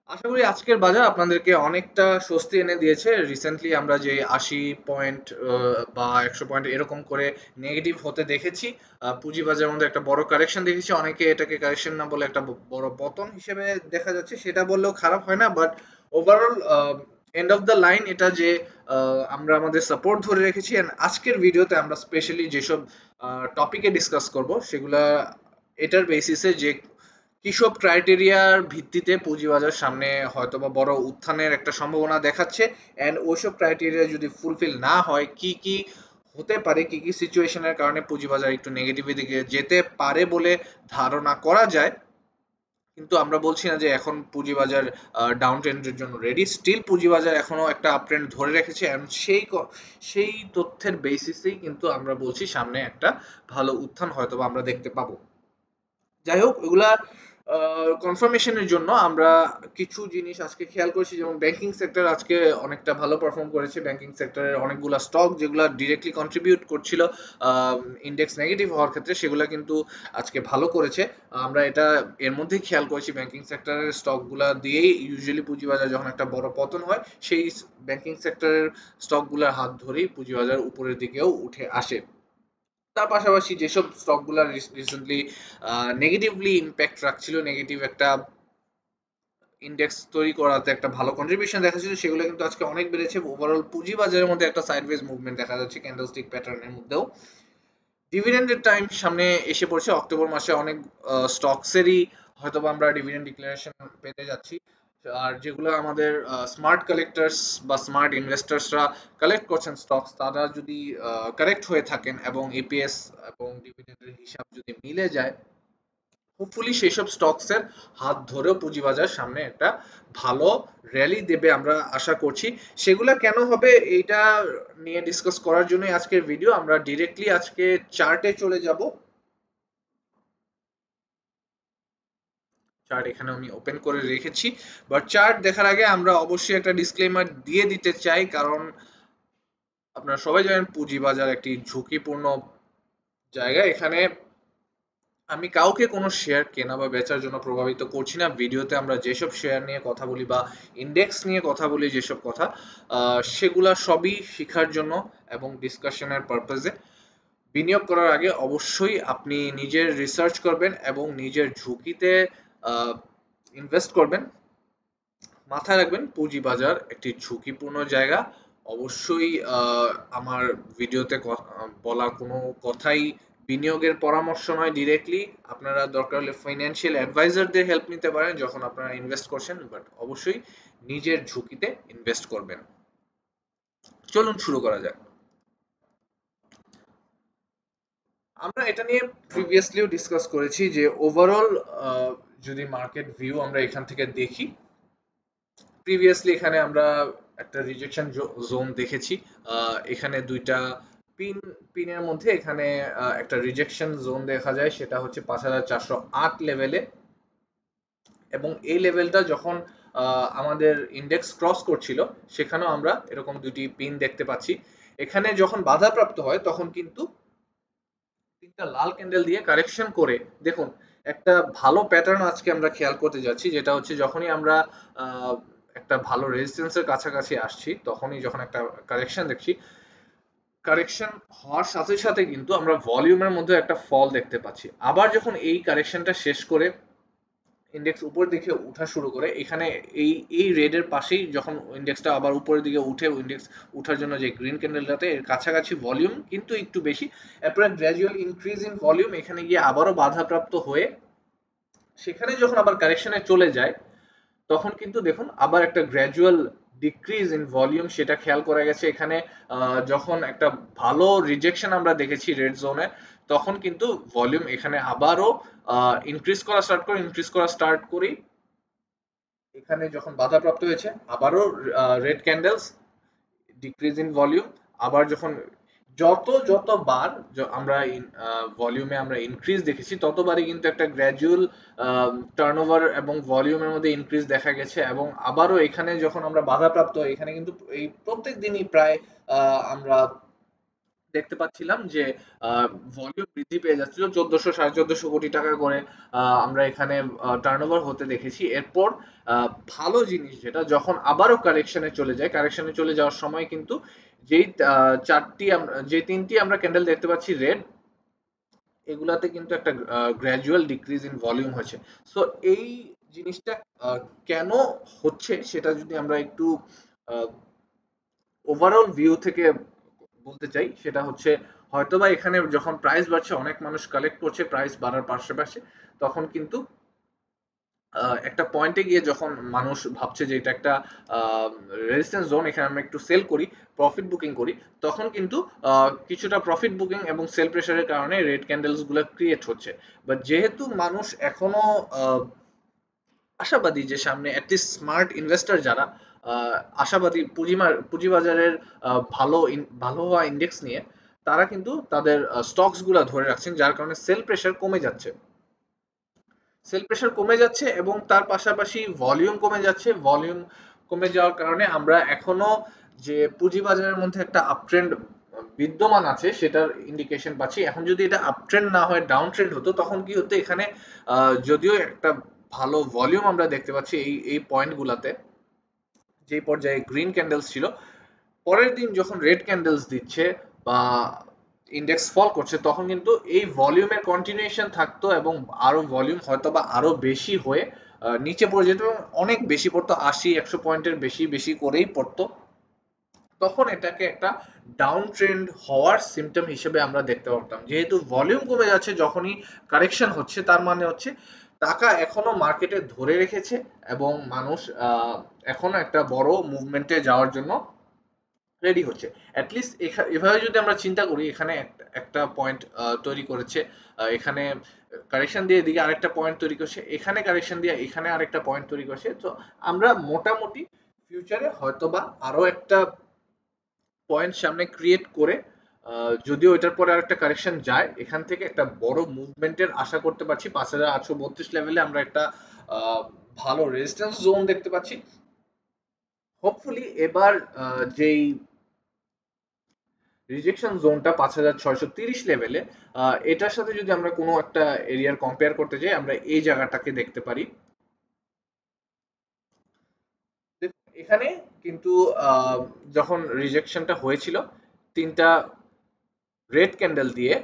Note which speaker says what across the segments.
Speaker 1: আশা করি আজকের বাজার আপনাদেরকে অনেকটা স্বস্তি এনে দিয়েছে। রিসেন্টলি আমরা যে ৮০ পয়েন্ট বা ১০০ পয়েন্ট এরকম করে নেগেটিভ হতে দেখেছি। পুঁজিবাজারের মধ্যে একটা বড় কারেকশন দেখেছি। অনেকে এটাকে কারেকশন না বলে একটা বড় পতন হিসেবে দেখা যাচ্ছে। সেটা বললেও খারাপ হয় না। But overall end of the line এটা যে আমরা আমাদের সাপোর্ট ধরে রেখেছি। অ্যান্ড আজকের ভিডিওতে আমরা স্পেশালি যেসব টপিকে ডিসকাস করব সেগুলা এটার বেসিসে যে কিসব ক্রাইটেরিয়ার ভিত্তিতে পুঁজিবাজার সামনে হয়তোবা বড় উত্থানের একটা সম্ভাবনা দেখাচ্ছে, অ্যান্ড ওইসব ক্রাইটেরিয়া যদি ফুলফিল না হয় কি কি হতে পারে, কি কি সিচুয়েশনের কারণে পুঁজিবাজার একটু নেগেটিভের দিকে যেতে পারে বলে ধারণা করা যায়। কিন্তু আমরা বলছি না যে এখন পুঁজিবাজার ডাউন ট্রেন্ডের জন্য রেডি। স্টিল পুঁজিবাজার এখনো একটা আপ ট্রেন্ড ধরে রেখেছে, এবং সেই তথ্যের বেসিসেই কিন্তু আমরা বলছি সামনে একটা ভালো উত্থান হয়তোবা আমরা দেখতে পাবো। যাই হোক, এগুলা কনফার্মেশনের জন্য আমরা কিছু জিনিস আজকে খেয়াল করেছি, যেমন ব্যাংকিং সেক্টর আজকে অনেকটা ভালো পারফর্ম করেছে। ব্যাংকিং সেক্টরের অনেকগুলা স্টক যেগুলো ডিরেক্টলি কন্ট্রিবিউট করছিল ইন্ডেক্স নেগেটিভ হওয়ার ক্ষেত্রে, সেগুলো কিন্তু আজকে ভালো করেছে। আমরা এটা এর মধ্যেই খেয়াল করেছি, ব্যাংকিং সেক্টরের স্টকগুলা দিয়েই ইউজুয়ালি পুঁজিবাজার যখন একটা বড় পতন হয়, সেই ব্যাংকিং সেক্টরের স্টকগুলোর হাত ধরেই পুঁজিবাজার উপরের দিকেও উঠে আসে। তার পাশাপাশি যেসব স্টকগুলো রিসেন্টলি নেগেটিভলি ইম্প্যাক্ট রাখছিল, নেগেটিভ একটা ইন্ডেক্স তৈরি করাতে একটা ভালো কন্ট্রিবিউশন দেখা যাচ্ছে, সেগুলো কিন্তু আজকে অনেক বেড়েছে। ওভারঅল পুঁজি বাজারের মধ্যে একটা সাইডওয়েজ মুভমেন্ট দেখা যাচ্ছে ক্যান্ডেলস্টিক প্যাটার্নের মধ্যেও। ডিভিডেন্ডের টাইম সামনে এসে পড়ছে। অক্টোবর মাসে অনেক স্টকসেরই হয়তোবা আমরা ডিভিডেন্ড ডিক্লারেশন পেতে যাচ্ছি। আর যেগুলো আমাদের স্মার্ট কালেক্টার্স বা স্মার্ট ইনভেস্টার্সরা কালেক্ট করছেন স্টকস, তারা যদি কারেক্ট হয়ে থাকেন এবং ইপিএস এবং ডিভিডেন্ডের হিসাব যদি মিলে যায়, হোপফুলি সেইসব স্টকসের হাত ধরেও পুঁজিবাজার সামনে একটা ভালো র্যালি দেবে আমরা আশা করছি। সেগুলা কেন হবে এইটা নিয়ে ডিসকাস করার জন্যই আজকের ভিডিও। আমরা ডিরেক্টলি আজকে চার্টে চলে যাব। চার্ট এখানে আমি ওপেন করে রেখেছি। বাট চার্ট দেখার আগে আমরা অবশ্যই একটা ডিসক্লেমার দিয়ে দিতে চাই, কারণ আপনারা সবাই জানেন পুঁজিবাজার একটি ঝুঁকিপূর্ণ জায়গা। এখানে আমি কাউকে কোনো শেয়ার কেনা বা বেচার জন্য প্রভাবিত করছি না। ভিডিওতে আমরা যেসব শেয়ার নিয়ে কথা বলি বা ইন্ডেক্স নিয়ে কথা বলি, যেসব কথা সেগুলা সবই শিখার জন্য এবং ডিসকাশনের পারপাজে। বিনিয়োগ করার আগে অবশ্যই আপনি নিজের রিসার্চ করবেন এবং নিজের ঝুঁকিতে ইনভেস্ট করবেন। মাথায় রাখবেন পুঁজিবাজার একটি ঝুঁকিপূর্ণ জায়গা। অবশ্যই আমার ভিডিওতে বলা কোনো কথাই বিনিয়োগের পরামর্শ নয় ডিরেক্টলি। আপনারা দরকার হলে ফাইন্যান্সিয়াল অ্যাডভাইজারদের হেল্প নিতে পারেন যখন আপনারা ইনভেস্ট করছেন, বাট অবশ্যই নিজের ঝুঁকিতে ইনভেস্ট করবেন। চলুন শুরু করা যাক। আমরা এটা নিয়ে প্রিভিয়াসলিও ডিসকাস করেছি যে ওভারঅল যদি মার্কেট ভিউ আমরা এখান থেকে দেখি, প্রিভিয়াসলি এখানে আমরা একটা রিজেকশন জোন দেখেছি। এখানে দুইটা পিন পিনের মধ্যে এখানে একটা রিজেকশন জোন দেখা যায়, সেটা হচ্ছে ৫,৪০৮ লেভেলে। এবং এই লেভেলটা যখন আমাদের ইন্ডেক্স ক্রস করছিল, সেখানেও আমরা এরকম দুটি পিন দেখতে পাচ্ছি। এখানে যখন বাধাপ্রাপ্ত হয় তখন কিন্তু তিনটা লাল ক্যান্ডেল দিয়ে কারেকশন করে, দেখুন একটা ভালো প্যাটার্ন আজকে আমরা খেয়াল করতে যাচ্ছি, যেটা হচ্ছে যখনই আমরা আহ, একটা ভালো রেজিস্ট্যান্সের কাছাকাছি আসছি, তখনই যখন একটা কারেকশন দেখছি, কারেকশন হওয়ার সাথে সাথে কিন্তু আমরা ভলিউমের মধ্যে একটা ফল দেখতে পাচ্ছি। আবার যখন এই কারেকশনটা শেষ করে ইন্ডেক্স উপর দিকে উঠা শুরু করে, এখানে এই এই রেডের পাশেই যখন ইন্ডেক্সটা আবার উপরের দিকে উঠে, ইন্ডেক্স উঠার জন্য যে গ্রিন ক্যান্ডেলটাতে এর কাছাকাছি ভলিউম কিন্তু একটু বেশি, এরপরে গ্র্যাজুয়াল ইনক্রিজ ইন ভলিউম এখানে গিয়ে আবারও বাধাপ্রাপ্ত হয়ে সেখানে যখন আবার কারেকশনে চলে যায়, তখন কিন্তু দেখুন আবার একটা গ্র্যাজুয়াল ডিক্রিজ ইন ভলিউম সেটা খেয়াল করা গেছে এখানে। যখন একটা ভালো রিজেকশন আমরা দেখেছি রেড জোনে, তখন কিন্তু ভলিউম এখানে আবারও ইনক্রিজ করা স্টার্ট করি। এখানে যখন বাধাপ্রাপ্ত হয়েছে আবারও red candles, decrease in volume. আবার যখন যতবার আমরা ভলিউমে আমরা ইনক্রিজ দেখেছি, ততবারই কিন্তু একটা গ্র্যাজুয়াল টার্নওভার এবং ভলিউমের মধ্যে ইনক্রিজ দেখা গেছে। এবং আবারও এখানে যখন আমরা বাধাপ্রাপ্ত হই, এখানে কিন্তু এই প্রত্যেক দিনই প্রায় আমরা দেখতে পাচ্ছিলাম যে ভলিউম বৃদ্ধি পেয়ে যাচ্ছিল 1400 সাড়ে 1400 কোটি টাকা করে আমরা এখানে টার্নওভার হতে দেখেছি। এরপর ভালো জিনিস যেটা, যখন আবারও কারেকশনে চলে যায়, কারেকশনে চলে যাওয়ার সময় কিন্তু যেই যে তিনটি আমরা ক্যান্ডেল দেখতে পাচ্ছি রেড, এগুলাতে কিন্তু একটা গ্র্যাজুয়াল ডিক্রিজ ইন ভলিউম হয়েছে। সো এই জিনিসটা কেন হচ্ছে সেটা যদি আমরা একটু ওভারঅল ভিউ থেকে বলতে চাই, সেটা হচ্ছে হয়তোবা এখানে যখন প্রাইস বাড়ছে, অনেক মানুষ কালেক্ট করছে প্রাইস বাড়ার পাশাপাশি, তখন কিন্তু একটা পয়েন্টে গিয়ে যখন মানুষ ভাবছে যে এটা একটা রেজিস্ট্যান্স জোন, এখানে আমরা একটু সেল করি, প্রফিট বুকিং করি, তখন কিন্তু কিছুটা প্রফিট বুকিং এবং সেল প্রেশারের কারণে রেড ক্যান্ডেলস গুলো ক্রিয়েট হচ্ছে। বাট যেহেতু মানুষ এখনো আশাবাদী যে সামনে অ্যাটলিস্ট স্মার্ট ইনভেস্টর যারা আশাবাদী পুঁজিবাজারের ভালো হওয়া ইন্ডেক্স নিয়ে, তারা কিন্তু তাদের স্টকস গুলা ধরে রাখছেন, যার কারণে সেল প্রেশার কমে যাচ্ছে। সেল প্রেশার কমে যাচ্ছে এবং তার পাশাপাশি ভলিউম কমে যাচ্ছে। ভলিউম কমে যাওয়ার কারণে আমরা এখনো যে পুঁজিবাজারের মধ্যে একটা আপট্রেন্ড বিদ্যমান আছে সেটার ইন্ডিকেশন পাচ্ছি। এখন যদি এটা আপট্রেন্ড না হয় ডাউন ট্রেন্ড হতো, তখন কি হতো, এখানে যদিও একটা ভালো ভলিউম আমরা দেখতে পাচ্ছি এই এই পয়েন্ট গুলাতে, যে পর্যায়ে গ্রিন ক্যান্ডেলস ছিল, পরের দিন যখন রেড ক্যান্ডেলস দিচ্ছে বা ইন্ডেক্স ফল করছে, তখন কিন্তু এই ভলিউমের কন্টিনিউশন থাকতো এবং আরো ভলিউম হয়তো বা আরো বেশি হয়ে নিচে পড়ে যেত এবং অনেক বেশি পড়তো, 80-100 পয়েন্টের বেশি বেশি করেই পড়তো। তখন এটাকে একটা ডাউন ট্রেন্ড হওয়ার সিমটম হিসেবে আমরা দেখতে পারতাম। যেহেতু ভলিউম কমে যাচ্ছে যখনই কারেকশন হচ্ছে, তার মানে হচ্ছে টাকা এখনো মার্কেটে ধরে রেখেছে এবং মানুষ এখনো একটা বড় মুভমেন্টে যাওয়ার জন্য রেডি হচ্ছে। অ্যাটলিস্ট এভাবে যদি আমরা চিন্তা করি, এখানে একটা পয়েন্ট তৈরি করেছে, এখানে কারেকশন দিয়ে এদিকে আরেকটা পয়েন্ট তৈরি করছে, এখানে কারেকশন দিয়ে এখানে আরেকটা পয়েন্ট তৈরি করছে। তো আমরা মোটামুটি ফিউচারে হয়তোবা আরো একটা পয়েন্ট সামনে ক্রিয়েট করে, যদিও এটার পরে আরেকটা কারেকশন যায়, এখান থেকে একটা বড় মুভমেন্টের আশা করতে পারছি। 5832 লেভেলে আমরা একটা ভালো রেজিস্ট্যান্স জোন দেখতে পাচ্ছি। হোপফুলি এবার যেই রিজেকশন জোনটা 5630 লেভেলে, এটার সাথে যদি আমরা কোনো একটা এরিয়ার কম্পেয়ার করতে যাই, আমরা এই জায়গাটাকে দেখতে পারি। এখানে কিন্তু যখন রিজেকশনটা হয়েছিল, তিনটা রেড ক্যান্ডেল দিয়ে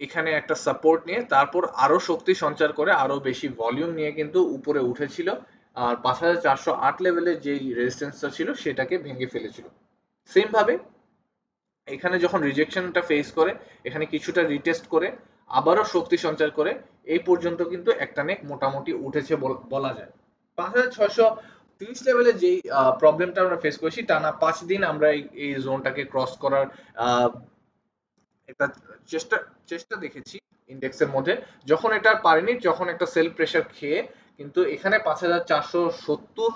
Speaker 1: এখানে একটা সাপোর্ট নিয়ে তারপর আরো শক্তি সঞ্চার করে আরো বেশি ভলিউম নিয়ে কিন্তু উপরে উঠেছিল, আর 5408 লেভেলের যে রেজিস্ট্যান্সটা ছিল সেটাকে ভেঙে ফেলেছিল। সেম ভাবে এখানে যখন রিজেকশনটা ফেস করে, এখানে কিছুটা রিটেস্ট করে আবারও শক্তি সঞ্চার করে এই পর্যন্ত কিন্তু একটা নেক মোটামুটি উঠেছে বলা যায়। 5630 লেভেলে যেই প্রবলেমটা আমরা ফেস করেছি, টানা 5 দিন আমরা এই জোনটাকে ক্রস করার আহ, একটা চেষ্টা চেষ্টা দেখেছি ইন্ডেক্সের মধ্যে। যখন এটা পারেনি, যখন একটা সেল প্রেসার খেয়ে কিন্তু এখানে 5470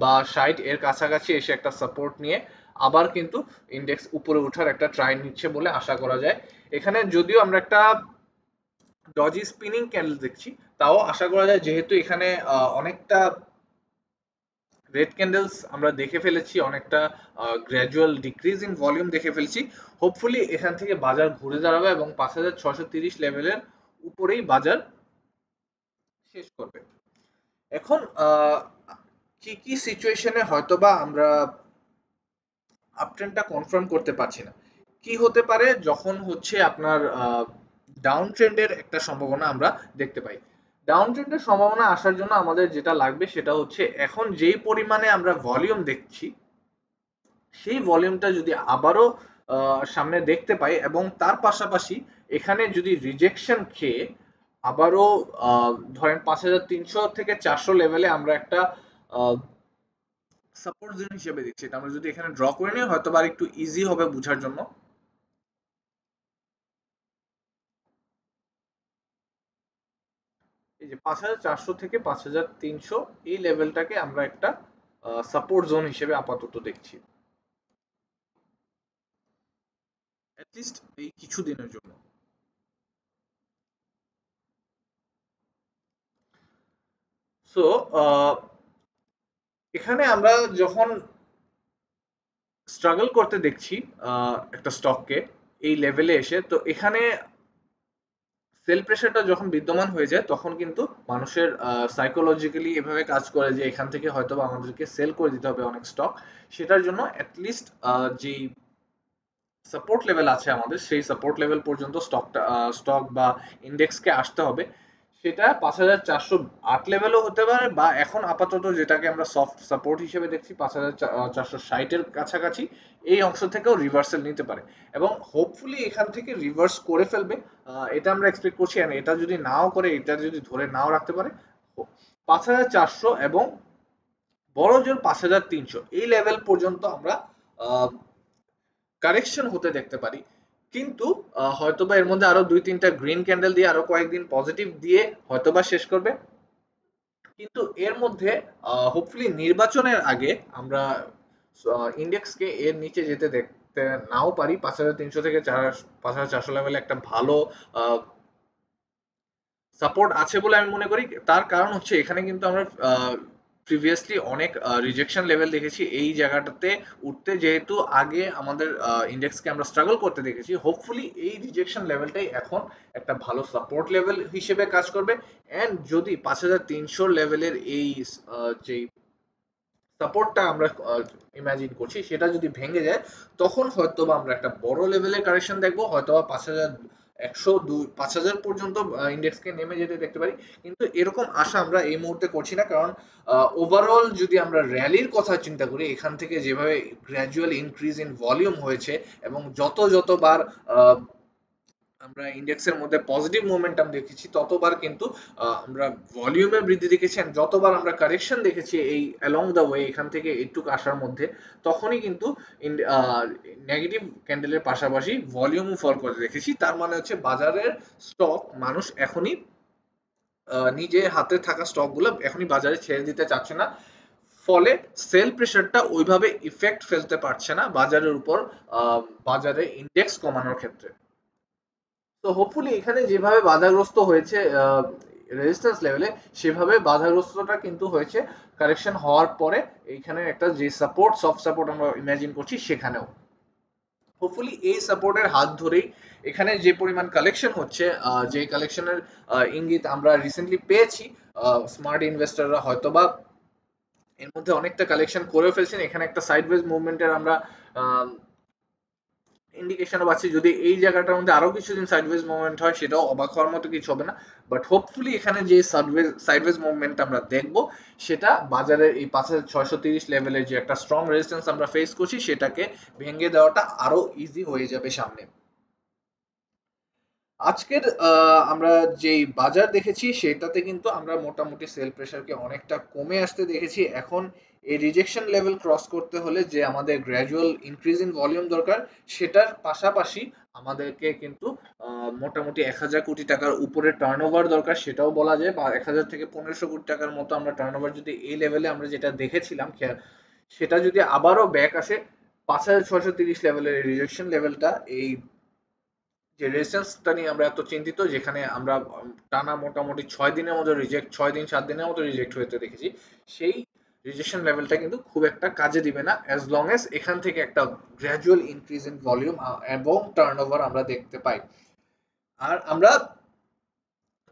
Speaker 1: বা 60 এর কাছাকাছি এসে একটা সাপোর্ট নিয়ে আবার কিন্তু ইন্ডেক্স উপরে ওঠার একটা ট্রাই নিচ্ছে বলে আশা করা যায়। এখানে যদিও আমরা একটা ডজি স্পিনিং ক্যান্ডেল দেখছি, তাও আশা করা যায়, যেহেতু এখানে অনেকটা রেড ক্যান্ডেলস আমরা দেখে ফেলেছি, অনেকটা গ্র্যাজুয়াল ডিক্রিজ ইন ভলিউম দেখে ফেলছি, হোপফুলি এখান থেকে বাজার ঘুরে দাঁড়াবে এবং 5630 লেভেলের উপরেই বাজার শেষ করবে। এখন কি কি সিচুয়েশনে হয়তোবা আমরা আপট্রেন্ডটা কনফার্ম করতে পারছি না। কি হতে পারে, যখন হচ্ছে আপনার ডাউন ট্রেন্ডের একটা সম্ভাবনা আমরা দেখতে পাই। ডাউন ট্রেন্ডের সম্ভাবনা আসার জন্য আমাদের যেটা লাগবে সেটা হচ্ছে, এখন যেই পরিমাণে আমরা ভলিউম দেখছি, সেই ভলিউমটা যদি আবারও সামনে দেখতে পাই এবং তার পাশাপাশি এখানে যদি রিজেকশন খেয়ে আবারও ধরেন 5300 থেকে 400 লেভেলে আমরা একটা সাপোর্ট জোন হিসেবে দিচ্ছি, এটা আমরা যদি এখানে ড্র করে নিই হয়তো বা একটু ইজি হবে বোঝার জন্য। এই যে 5400 থেকে 5300, এই লেভেলটাকে আমরা একটা সাপোর্ট জোন হিসেবে আপাতত দেখছি, অ্যাটলিস্ট এই কিছু দিনের জন্য। সো এখানে আমরা যখন স্ট্রাগল করতে দেখছি একটা স্টককে, এই লেভেলে এসে। তো এখানে সেল প্রেশারটা যখন বিদ্যমান হয়ে যায় তখন কিন্তু মানুষের সাইকোলজিক্যালি এভাবে কাজ করে যে এখান থেকে হয়তো বা আমাদেরকে সেল করে দিতে হবে অনেক স্টক। সেটার জন্য অ্যাটলিস্ট যেই সাপোর্ট লেভেল আছে আমাদের সেই সাপোর্ট লেভেল পর্যন্ত স্টক বা ইন্ডেক্সকে আসতে হবে। সেটা 5408 লেভেলও হতে পারে, বা এখন আপাতত যেটাকে আমরা সফট সাপোর্ট হিসেবে দেখছি 5460 এর কাছাকাছি এই অংশ থেকেও রিভার্সাল নিতে পারে এবং হোপফুলি এখান থেকে রিভার্স করে ফেলবে। এটা আমরা এক্সপেক্ট করছি। আর এটা যদি নাও করে, এটা যদি ধরে নাও রাখতে পারে 5400 এবং বড় জোর 5300 এই লেভেল পর্যন্ত আমরা কারেকশন হতে দেখতে পারি। কিন্তু হয়তোবা এর মধ্যে আরো 2-3টা গ্রিন ক্যান্ডেল দিয়ে আরো কয়েকদিন পজিটিভ দিয়ে হয়তোবা শেষ করবে। কিন্তু এর মধ্যে হোপফুলি নির্বাচনের আগে আমরা ইন্ডেক্সকে এর নিচে যেতে দেখতে নাও পারি। 5300 থেকে 5400 লেভেলে একটা ভালো সাপোর্ট আছে বলে আমি মনে করি। তার কারণ হচ্ছে এখানে কিন্তু আমরা প্রিভিয়াসলি অনেক রিজেকশন লেভেল দেখেছি এই জায়গাটাতে উঠতে, যেহেতু আগে আমাদের ইন্ডেক্সকে আমরা স্ট্রাগল করতে দেখেছি। হোপফুলি এই রিজেকশন লেভেলটাই এখন একটা ভালো সাপোর্ট লেভেল হিসেবে কাজ করবে। এন্ড যদি 5300 লেভেলের এই যে সাপোর্টটা আমরা ইমাজিন করছি সেটা যদি ভেঙে যায়, তখন হয়তো বা আমরা একটা বড় লেভেলের কারেকশন দেখবো, হয়তো বা 5000 পর্যন্ত ইন্ডেক্সকে নেমে যেতে দেখতে পারি। কিন্তু এরকম আশা আমরা এই মুহূর্তে করছি না, কারণ ওভারঅল যদি আমরা র্যালির কথা চিন্তা করি, এখান থেকে যেভাবে গ্র্যাজুয়াল ইনক্রিজ ইন ভলিউম হয়েছে এবং যতবার আমরা ইন্ডেক্সের মধ্যে পজিটিভ মোমেন্টাম দেখেছি ততবার কিন্তু আমরা ভলিউমে বৃদ্ধি দেখেছি। and যতবার আমরা কারেকশন দেখেছি এই অ্যালং দ্য ওয়ে এখান থেকে এইটুক আসার মধ্যে, তখনই কিন্তু নেগেটিভ ক্যান্ডেলের পাশাপাশি ভলিউমও ফল করতে দেখেছি। তার মানে হচ্ছে বাজারের স্টক মানুষ এখনই নিজের হাতে থাকা স্টকগুলো এখনই বাজারে ছেড়ে দিতে চাচ্ছে না। ফলে সেল প্রেশারটা ওইভাবে ইফেক্ট ফেলতে পারছে না বাজারের উপর, বাজারে ইন্ডেক্স কমানোর ক্ষেত্রে। তো হোপফুলি এখানে যেভাবে বাধাগ্রস্ত হয়েছে রেজিস্ট্যান্স লেভেলে, সেভাবে বাধাগ্রস্তটা কিন্তু হয়েছে কারেকশন হওয়ার পরে এইখানে একটা যে সাপোর্ট, সফট সাপোর্ট আমরা ইমাজিন করছি সেখানেও। হোপফুলি এই সাপোর্টের হাত ধরেই এখানে যে পরিমাণ কালেকশন হচ্ছে, যে কালেকশনের ইঙ্গিত আমরা রিসেন্টলি পেয়েছি, স্মার্ট ইনভেস্টররা হয়তোবা এর মধ্যে অনেকটা কালেকশন করেও ফেলছেন। এখানে একটা সাইডওয়েজ মুভমেন্টের আমরা ইন্ডিকেশনও পাচ্ছি। যদি এই জায়গাটার মধ্যে আরো কিছুদিন সাইডওয়েজ মুভমেন্ট হয় সেটাও অবাক হওয়ার মতো কিছু হবে না। বাট হোপফুলি এখানে যে সাইডওয়েজ মুভমেন্ট আমরা দেখব সেটা বাজারের এই 5630 লেভেলের যে একটা স্ট্রং রেজিস্ট্যান্স আমরা ফেস করছি সেটাকে ভেঙে দেওয়াটা আরো ইজি হয়ে যাবে সামনে। আজকের আমরা যেই বাজার দেখেছি সেটাতে কিন্তু আমরা মোটামুটি সেল প্রেশারকে অনেকটা কমে আসতে দেখেছি। এখন এই রিজেকশন লেভেল ক্রস করতে হলে যে আমাদের গ্র্যাজুয়াল ইনক্রিজ ইন ভলিউম দরকার, সেটার পাশাপাশি আমাদেরকে কিন্তু মোটামুটি 1000 কোটি টাকার উপরে টার্নওভার দরকার, সেটাও বলা যায়। বা 1000 থেকে 1500 কোটি টাকার মতো আমরা টার্নওভার যদি এই লেভেলে আমরা যেটা দেখেছিলাম সেটা যদি আবারও ব্যাক আসে, 5630 লেভেলের রিজেকশন লেভেলটা, এই যে রেজিস্ট্যান্সটা নিয়ে আমরা এত চিন্তিত, যেখানে আমরা টানা মোটামুটি 6 দিনের মতো রিজেক্ট, 6 দিন 7 দিনের মতো রিজেক্ট হতে দেখেছি, সেই রিজেকশন লেভেলটা কিন্তু খুব একটা কাজে দিবে না অ্যাজ লং এস এখান থেকে একটা গ্র্যাজুয়াল ইনক্রিজ ইন ভলিউম এবং টার্নওভার আমরা দেখতে পাই। আর আমরা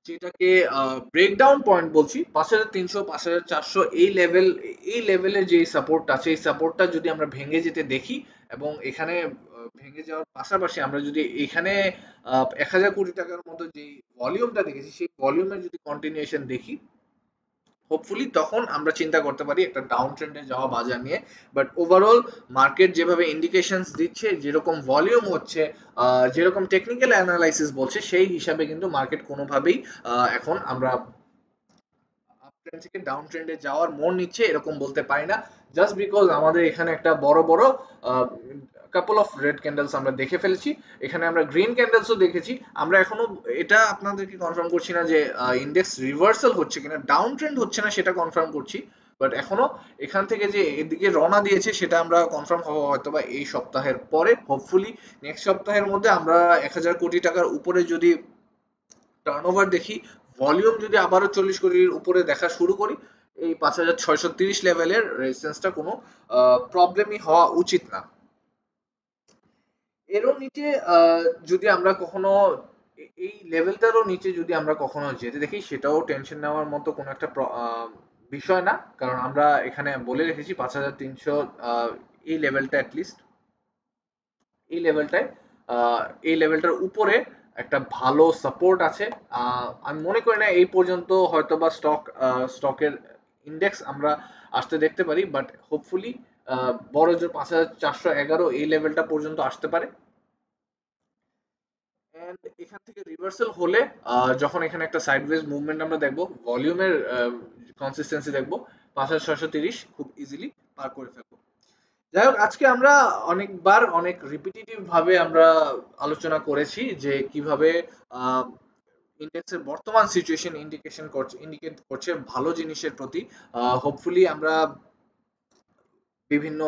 Speaker 1: যেটাকে ব্রেকডাউন পয়েন্ট বলছি 5300 5400 এই লেভেলের যে সাপোর্টটা আছে, এই সাপোর্টটা যদি আমরা ভেঙে যেতে দেখি এবং এখানে ভেঙে যাওয়ার পাশাপাশি আমরা যদি এখানে 1000 কোটি টাকার মতো যে ভলিউমটা দেখেছি সেই ভলিউমের যদি কন্টিনিউশন দেখি, হোপফুলি তখন আমরা চিন্তা করতে পারি একটা ডাউন ট্রেন্ডে যাওয়া বাজার নিয়ে। বাট ওভারঅল মার্কেট যেভাবে ইন্ডিকেশনস দিচ্ছে, যেরকম ভলিউম হচ্ছে, যেরকম টেকনিক্যাল অ্যানালাইসিস বলছে, সেই হিসাবে কিন্তু মার্কেট কোনোভাবেই এখন আমরা আপ ট্রেন্ড থেকে ডাউন ট্রেন্ডে যাওয়ার মোড় নিচ্ছে এরকম বলতে পারি না। জাস্ট বিকজ আমাদের এখানে একটা বড় বড় কাপল অফ রেড ক্যান্ডেলস আমরা দেখে ফেলেছি, এখানে আমরা গ্রিন ক্যান্ডেলসও দেখেছি। আমরা এখনো এটা আপনাদেরকে কনফার্ম করছি না যে ইন্ডেক্স রিভার্সাল হচ্ছে কিনা, ডাউন ট্রেন্ড হচ্ছে না সেটা কনফার্ম করছি। বাট এখনো এখান থেকে যে এদিকে রওনা দিয়েছে সেটা আমরা কনফার্ম হবো হয়তো বা এই সপ্তাহের পরে। হোপফুলি নেক্সট সপ্তাহের মধ্যে আমরা 1000 কোটি টাকার উপরে যদি টার্নওভার দেখি, ভলিউম যদি আবারও 40 কোটির উপরে দেখা শুরু করি, এই 5630 লেভেলের রেজিস্ট্যান্সটা কোনো প্রবলেমই হওয়া উচিত না। এরও নিচে যদি আমরা কখনো এই লেভেলটারও নিচে যদি আমরা কখনো যেতে দেখি, সেটাও টেনশন নেওয়ার মতো কোনো একটা বিষয় না, কারণ আমরা এখানে বলে রেখেছি 5300 এই লেভেলটা অ্যাটলিস্ট এই লেভেলটায় এই লেভেলটার উপরে একটা ভালো সাপোর্ট আছে। আমি মনে করি না এই পর্যন্ত হয়তো বা স্টকের ইন্ডেক্স আমরা আসতে দেখতে পারি, বাট হোপফুলি বড় জোর 5411 এই লেভেলটা পর্যন্ত আসতে পারে। এন্ড এখান থেকে রিভার্সাল হলে যখন এখানে একটা সাইডওয়েজ মুভমেন্ট আমরা দেখবো, ভলিউমের কনসিস্টেন্সি দেখবো, 5630 খুব ইজিলি পার করে ফেলবো। যাই হোক, আজকে আমরা অনেকবার অনেক রিপিটিটিভ ভাবে আমরা আলোচনা করেছি যে কিভাবে ইন্ডেক্সের বর্তমান সিচুয়েশন ইন্ডিকেট করছে ভালো জিনিসের প্রতি। হোপফুলি আমরা বিভিন্ন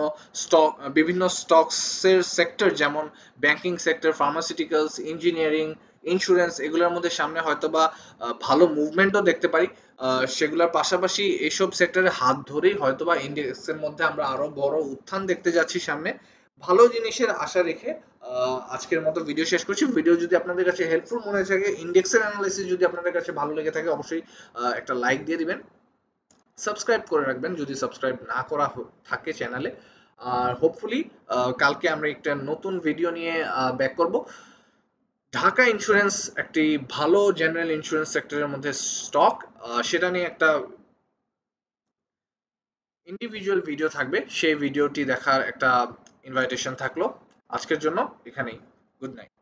Speaker 1: বিভিন্ন স্টকসের সেক্টর, যেমন banking sector, pharmaceuticals, engineering, insurance, এগুলোর মধ্যে সামনে হয়তো বা ভালো মুভমেন্টও দেখতে পারি। সেগুলোর পাশাপাশি এইসব সেক্টরের হাত ধরেই হয়তো বা ইন্ডেক্সের মধ্যে আমরা আরো বড় উত্থান দেখতে যাচ্ছি সামনে। ভালো জিনিসের আশা রেখে আজকের মতো ভিডিও শেষ করছি। ভিডিও যদি আপনাদের কাছে হেল্পফুল মনে হয় থাকে, ইন্ডেক্সের অ্যানালাইসিস যদি আপনাদের কাছে ভালো লেগে থাকে, অবশ্যই একটা লাইক দিয়ে দিবেন, সাবস্ক্রাইব করে রাখবেন যদি সাবস্ক্রাইব না করা থাকে চ্যানেলে। আর হোপফুলি কালকে আমরা একটা নতুন ভিডিও নিয়ে ব্যাক করব। ঢাকা ইন্স্যুরেন্স একটি ভালো জেনারেল ইন্স্যুরেন্স সেক্টরের মধ্যে স্টক, সেটা নিয়ে একটা ইন্ডিভিজুয়াল ভিডিও থাকবে, সেই ভিডিওটি দেখার একটা ইনভাইটেশন থাকলো। আজকের জন্য এখানেই। Good night.